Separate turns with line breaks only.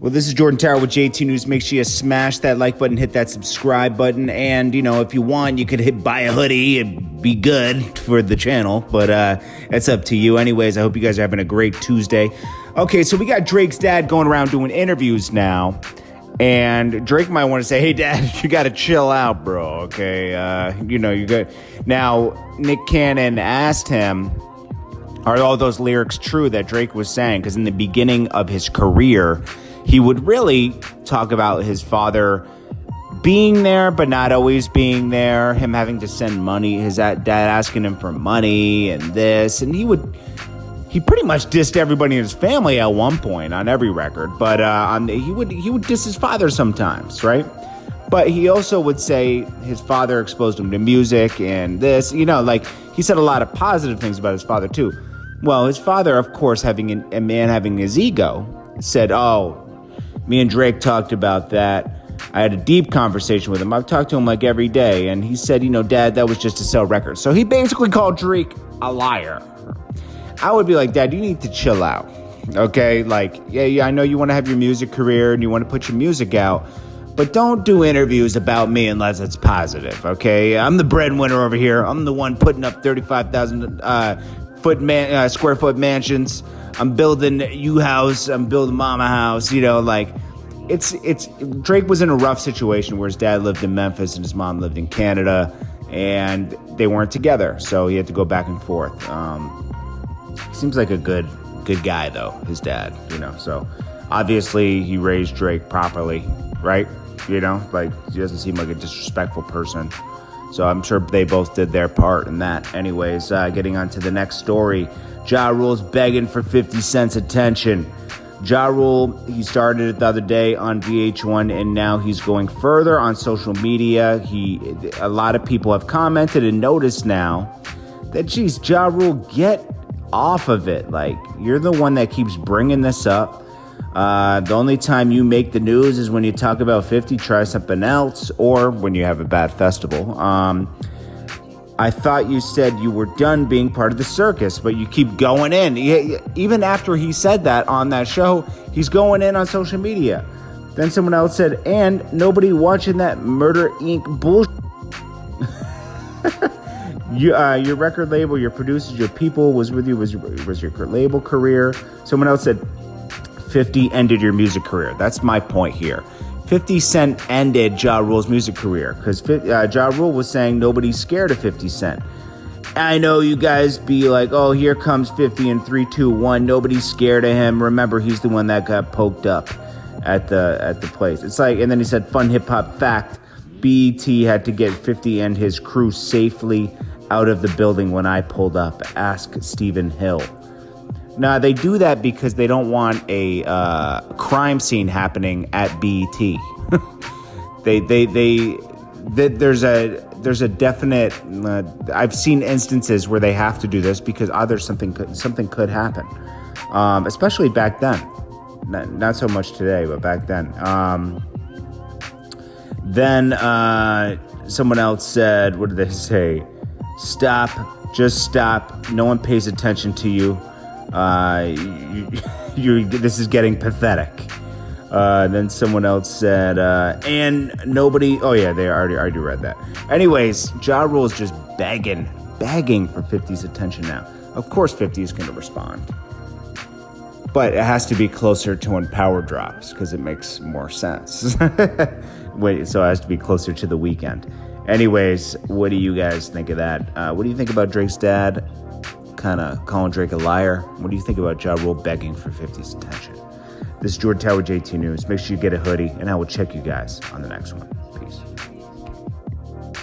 Well, this is Jordan Tower with JT News. Make sure you smash that like button, hit that subscribe button, and, if you want, you could buy a hoodie and be good for the channel, but it's up to you. Anyways, I hope you guys are having a great Tuesday. Okay, so we got Drake's dad going around doing interviews now, and Drake might want to say, hey, Dad, you got to chill out, bro, okay? You got... Now, Nick Cannon asked him, are all those lyrics true that Drake was saying? Because in the beginning of his career, he would really talk about his father being there, but not always being there, him having to send money, his dad asking him for money and this. And he pretty much dissed everybody in his family at one point on every record, but he would diss his father sometimes, right? But he also would say his father exposed him to music and this, he said a lot of positive things about his father too. Well, his father, of course, having his ego, said, oh, me and Drake talked about that. I had a deep conversation with him. I've talked to him like every day. And he said, Dad, that was just to sell records. So he basically called Drake a liar. I would be like, Dad, you need to chill out. Okay? Like, yeah, I know you want to have your music career and you want to put your music out, but don't do interviews about me unless it's positive. Okay? I'm the breadwinner over here. I'm the one putting up 35,000 square foot mansions. I'm building U-House. I'm building Mama House. It's Drake was in a rough situation where his dad lived in Memphis and his mom lived in Canada, and they weren't together, so he had to go back and forth. Seems like a good guy though, his dad. So obviously he raised Drake properly, right? He doesn't seem like a disrespectful person. So I'm sure they both did their part in that. Anyways, getting on to the next story. Ja Rule's begging for 50 Cent's attention. Ja Rule, he started it the other day on VH1, and now he's going further on social media. A lot of people have commented and noticed now that, geez, Ja Rule, get off of it. Like, you're the one that keeps bringing this up. The only time you make the news is when you talk about 50, try something else, or when you have a bad festival. I thought you said you were done being part of the circus, but you keep going in. Even after he said that on that show, he's going in on social media. Then someone else said, and nobody watching that Murder Inc. bullshit. Your record label, your producers, your people was with you, was your label career. Someone else said, 50 ended your music career. That's my point here. 50 Cent ended Ja Rule's music career because Ja Rule was saying nobody's scared of 50 Cent. I know you guys be like, oh, here comes 50 in 3, 2, 1. Nobody's scared of him. Remember, he's the one that got poked up at the place. It's like, and then he said, fun hip hop fact, BET had to get 50 and his crew safely out of the building when I pulled up. Ask Stephen Hill. Now, they do that because they don't want a crime scene happening at BET. There's a definite. I've seen instances where they have to do this because something could happen, especially back then. Not so much today, but back then. Then someone else said, "What did they say? Stop, just stop. No one pays attention to you." This is getting pathetic. Then someone else said, and nobody. Oh yeah, they already read that. Anyways, Ja Rule is just begging for 50's attention now. Of course, 50 is going to respond, but it has to be closer to when Power drops because it makes more sense. Wait, so it has to be closer to the weekend. Anyways, what do you guys think of that? What do you think about Drake's dad kind of calling Drake a liar? What do you think about Ja Rule begging for 50's attention? This is Jordan Tower, JT News. Make sure you get a hoodie, and I will check you guys on the next one. Peace.